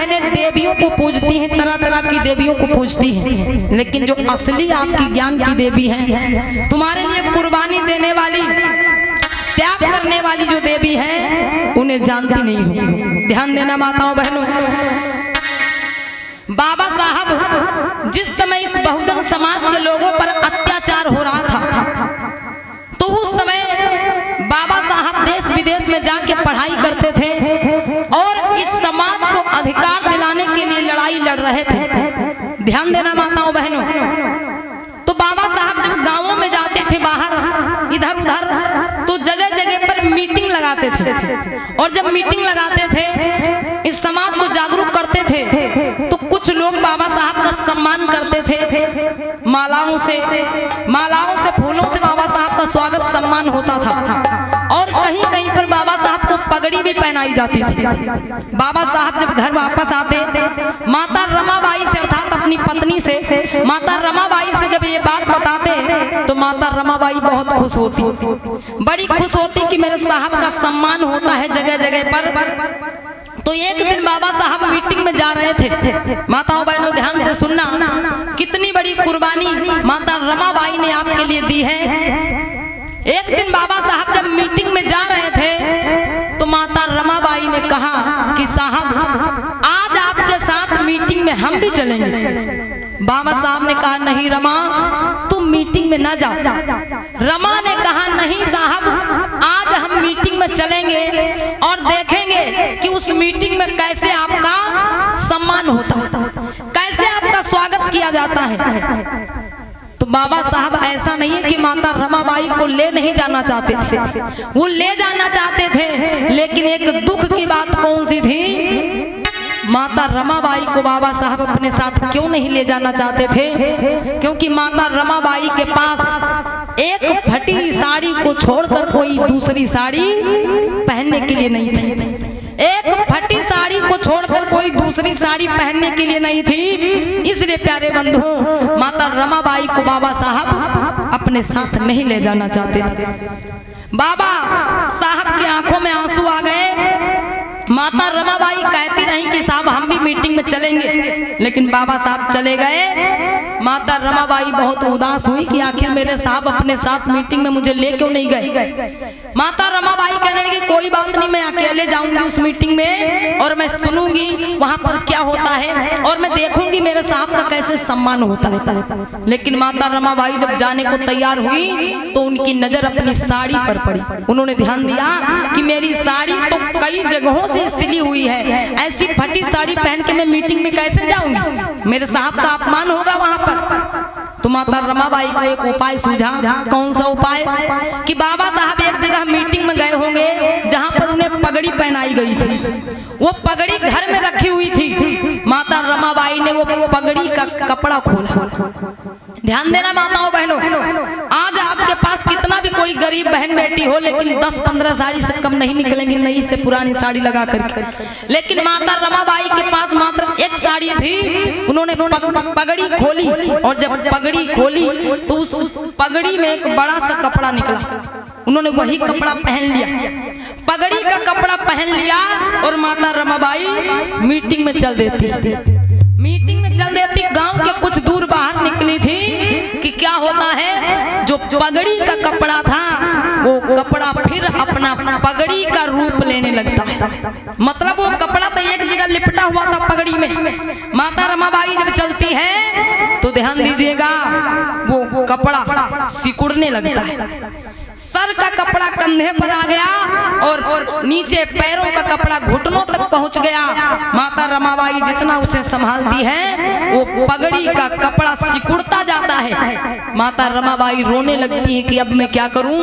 बहनें देवियों को पूजती हैं, तरह तरह की देवियों को पूजती हैं, लेकिन जो असली आपकी ज्ञान की देवी हैं, तुम्हारे लिए कुर्बानी देने वाली, त्याग करने वाली जो देवी हैं, उन्हें जानती नहीं हो। ध्यान देना माताओं बहनों। बाबा साहब जिस समय इस बहुजन समाज के लोगों पर अत्याचार हो रहा था, तो उस समय बाबा साहब देश विदेश में जाके पढ़ाई करते थे और इस समाज को अधिकार दिलाने के लिए लड़ाई लड़ रहे थे। ध्यान देना माताओं बहनों। तो बाबा साहब जब गांवों में जाते थे, बाहर इधर उधर, तो जगह जगह पर मीटिंग लगाते थे, और जब मीटिंग लगाते थे, इस समाज को जागरूक करते थे, तो कुछ लोग बाबा साहब का सम्मान करते थे, मालाओं से फूलों से बाबा साहब का स्वागत सम्मान होता था, और कहीं कहीं पर बाबा साहब को पगड़ी भी पहनाई जाती थी। बाबा साहब जब घर वापस आते, माता रमाबाई से अर्थात अपनी पत्नी से, माता रमाबाई से जब ये बात बताते, तो माता रमाबाई बहुत खुश होती, बड़ी खुश होती कि मेरे साहब का सम्मान होता है जगह जगह पर। तो एक दिन बाबा साहब मीटिंग में जा रहे थे। माताओं बहनों ध्यान से सुनना, कितनी बड़ी कुर्बानी माता रमाबाई ने आपके लिए दी है। एक दिन बाबा साहब जब मीटिंग में जा रहे थे, तो माता रमाबाई ने कहा कि साहब आज आपके साथ मीटिंग में हम भी चलेंगे। बाबा साहब ने कहा नहीं रमा, तुम मीटिंग में ना जाओ। रमा ने कहा नहीं साहब, आज हम मीटिंग में चलेंगे और देखेंगे कि उस मीटिंग में कैसे आपका सम्मान होता है, कैसे आपका स्वागत किया जाता है। तो बाबा साहब ऐसा नहीं है कि माता रमाबाई को ले नहीं जाना चाहते थे, वो ले जाना चाहते थे, लेकिन एक दुख की बात कौन सी थी, माता रमाबाई को बाबा साहब अपने साथ क्यों नहीं ले जाना चाहते थे, क्योंकि माता रमाबाई के पास एक फटी साड़ी को छोड़कर कोई दूसरी साड़ी पहनने के लिए नहीं थी। एक फटी साड़ी को छोड़कर कोई दूसरी साड़ी पहनने के लिए नहीं थी। इसलिए प्यारे बंधुओं, माता रमाबाई को बाबा साहब अपने साथ नहीं ले जाना चाहते थे। बाबा साहब की आंखों में आंसू आ गए। माता रमाबाई कहती रही कि साहब हम भी मीटिंग में चलेंगे, लेकिन बाबा साहब चले गए। माता रमाबाई बहुत उदास हुई कि आखिर मेरे साहब अपने साथ मीटिंग में मुझे ले क्यों नहीं गए। माता रमाबाई कहने लगी कोई बात नहीं, मैं अकेले जाऊंगी उस मीटिंग में और मैं सुनूंगी वहां पर क्या होता है और मैं देखूंगी मेरे साहब का कैसे सम्मान होता है। लेकिन माता रमाबाई जब जाने को तैयार हुई, तो उनकी नजर अपनी साड़ी पर पड़ी। उन्होंने ध्यान दिया कि मेरी साड़ी तो कई जगहों से सिली हुई है, ऐसी फटी साड़ी पहन के मैं मीटिंग में कैसे जाऊंगी, मेरे साहब का अपमान होगा वहां पर। तो माता रमाबाई को एक उपाय सूझा। कौन सा उपाय, कि बाबा साहब एक जगह मीटिंग में गए होंगे जहां पर उन्हें पगड़ी पहनाई गई थी, वो पगड़ी घर में रखी हुई थी। माता रमाबाई ने वो पगड़ी का कपड़ा खोला। ध्यान देना माताओं बहनों, आज आपके पास कितना भी कोई गरीब बहन बेटी हो, लेकिन 10-15 साड़ी से कम नहीं निकलेंगी नई से पुरानी साड़ी लगा करके। लेकिन माता रमाबाई के पास मात्र एक साड़ी थी। उन्होंने पगड़ी खोली, और जब पगड़ी खोली तो उस पगड़ी में एक बड़ा सा कपड़ा निकला। उन्होंने वही कपड़ा पहन लिया, पगड़ी का कपड़ा पहन लिया, और माता रमाबाई मीटिंग में चल देती। गांव के कुछ दूर बाहर निकली थी कि क्या होता है, जो पगड़ी का कपड़ा था वो कपड़ा फिर अपना पगड़ी का रूप लेने लगता है। मतलब वो कपड़ा तो एक जगह लिपटा हुआ था पगड़ी में। माता रमाबाई जब चलती है तो ध्यान दीजिएगा, वो कपड़ा सिकुड़ने लगता है। सर का कपड़ा कंधे पर आ गया और नीचे पैरों का कपड़ा घुटनों तक पहुंच गया। माता रमाबाई जितना उसे संभालती है, वो पगड़ी का कपड़ा सिकुड़ता जाता है। माता रमाबाई रोने लगती है कि अब मैं क्या करूं।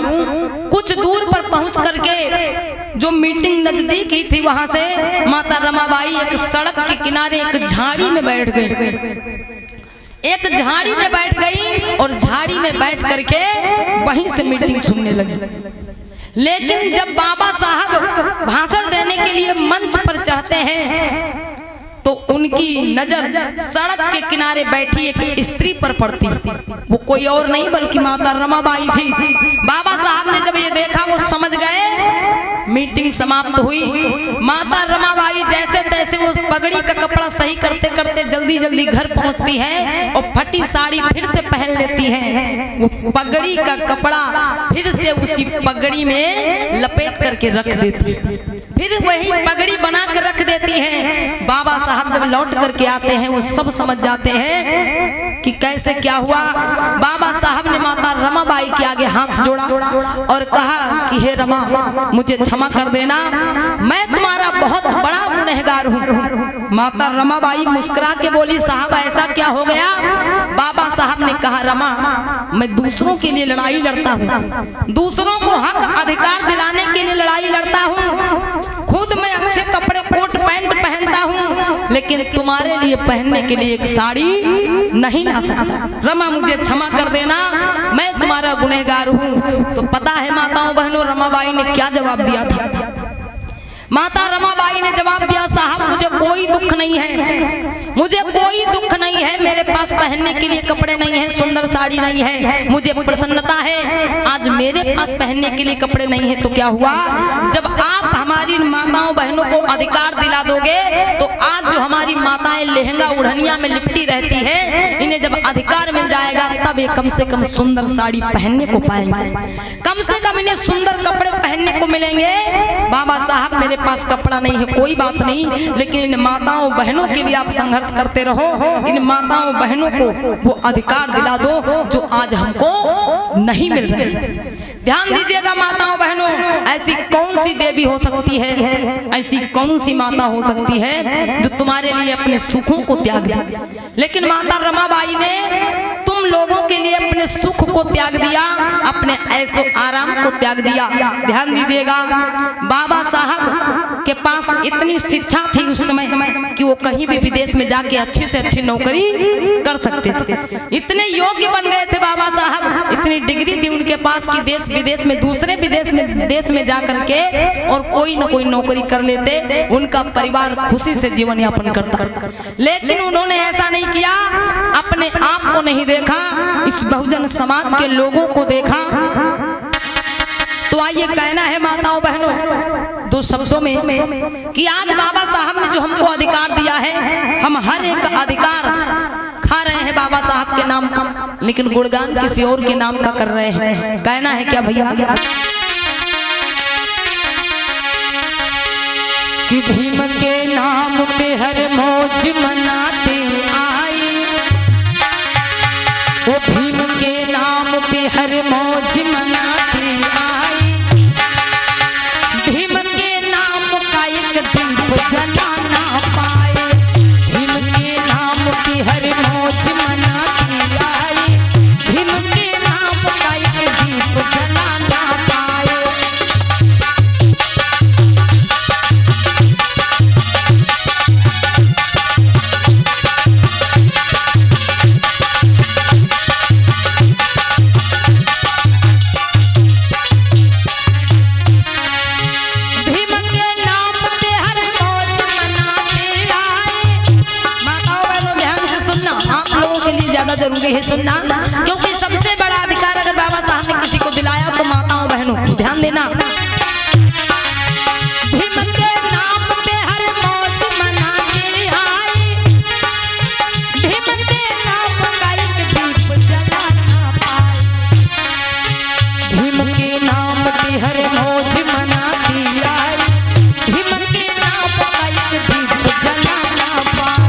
कुछ दूर पर पहुंच करके, जो मीटिंग नजदीक ही थी, वहां से माता रमाबाई एक सड़क के किनारे एक झाड़ी में बैठ गई। एक झाड़ी में बैठ गई और झाड़ी में बैठ करके वहीं से मीटिंग सुनने लगी। लेकिन जब बाबा साहब भाषण देने के लिए मंच पर चढ़ते हैं, तो उनकी नजर सड़क के किनारे बैठी एक स्त्री पर पड़ती। वो कोई और नहीं बल्कि माता रमाबाई थी। बाबा साहब ने जब ये देखा वो समझ गए। मीटिंग समाप्त हुई। माता रमाबाई जैसे तैसे वो पगड़ी का कपड़ा सही करते करते जल्दी जल्दी घर पहुंचती है और फटी साड़ी फिर से पहन लेती है। वो पगड़ी का कपड़ा फिर से उसी पगड़ी में लपेट करके रख देती है, फिर वही पगड़ी बना कर रख देती है। बाबा साहब जब लौट करके आते हैं वो सब समझ जाते हैं कि कैसे क्या हुआ। बाबा साहब ने माता रमाबाई के आगे हाथ जोड़ा और कहा कि हे रमा, मुझे क्षमा कर देना, मैं तुम्हारा बहुत बड़ा गुनहगार हूँ। माता रमाबाई मुस्कुरा के बोली, साहब ऐसा क्या हो गया? बाबा साहब ने कहा, रमा, मैं दूसरों के लिए लड़ाई लड़ता हूँ, दूसरों को हक अधिकार दिलाने के लिए लड़ाई लड़ता हूँ। खुद मैं अच्छे कपड़े कोट पैंट पहनता हूँ, लेकिन तुम्हारे लिए पहनने के लिए एक साड़ी नहीं ला सकता। रमा, मुझे क्षमा कर देना, मैं तुम्हारा गुनहगार हूँ। तो पता है माताओं बहनों, रमाबाई ने क्या जवाब दिया था? माता रमाबाई ने जवाब दिया, साहब मुझे कोई दुख नहीं है, मुझे कोई दुख नहीं है, मेरे पास पहनने के लिए कपड़े नहीं है, सुंदर साड़ी नहीं है, मुझे प्रसन्नता है। आज मेरे पास पहनने के लिए कपड़े नहीं है तो क्या हुआ? जब आप हमारी माताओं बहनों को अधिकार दिला दोगे तो आज जो हमारी माताएं लहंगा उड़निया में लिपटी रहती है, इन्हें जब अधिकार मिल जाएगा तब ये कम से कम सुंदर साड़ी पहनने को पाएंगे, कम से कम इन्हें सुंदर कपड़े पहनने को मिलेंगे। बाबा साहब मेरे पास कपड़ा नहीं है, कोई बात नहीं, लेकिन इन माताओं बहनों के लिए आप संघर्ष करते रहो, इन माताओं बहनों को वो अधिकार दिला दो जो आज हमको नहीं मिल रहे। ध्यान दीजिएगा माताओं बहनों, ऐसी कौन सी देवी हो सकती है, ऐसी कौन सी माता हो सकती है जो तुम्हारे लिए अपने सुखों को त्याग दे? लेकिन माता रमाबाई ने तुम लोगों के लिए अपने सुख को त्याग दिया, अपने ऐसो आराम को त्याग दिया। ध्यान दीजिएगा, बाबा साहब के पास इतनी शिक्षा थी उस समय कि वो कहीं भी विदेश में जाके अच्छी से अच्छी नौकरी कर सकते थे। इतने योग्य बन गए थे बाबा साहब, इतनी डिग्री थी उनके पास कि देश विदेश में, दूसरे देश में जा करके और कोई न कोई नौकरी कर लेते, उनका परिवार खुशी से जीवन यापन करता। लेकिन उन्होंने ऐसा नहीं किया, अपने आप को नहीं देखा, इस बहुजन समाज के लोगों को देखा। तो आइए कहना है माताओं बहनों दो शब्दों में कि आज बाबा साहब ने जो हमको अधिकार दिया है, हम हर एक अधिकार खा रहे हैं बाबा साहब के नाम का, लेकिन गुणगान किसी और के नाम का कर रहे हैं। कहना है क्या भैया कि भीम के नाम पे हर मौज मनाते आए, वो भीम के नाम पे हर मौज मनाते आए, भीम के नाम का एक दीप जला ना पाए, भीम के नाम की हर मौज मनाते आए, भीम के नाम का एक दीप जला ना पाए। ज्यादा जरूरी है सुनना, क्योंकि सबसे बड़ा अधिकार अगर बाबा साहब ने किसी को दिलाया तो माताओं बहनों ध्यान देना। भीम के नाम पे हर मौज मनाते आए, भीम के नाम का एक दीप जला ना पाए, भीम के नाम पे हर मौज मनाते आए, भीम के नाम का एक दीप जला ना पाए।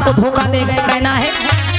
को धोखा दे गए। कहना है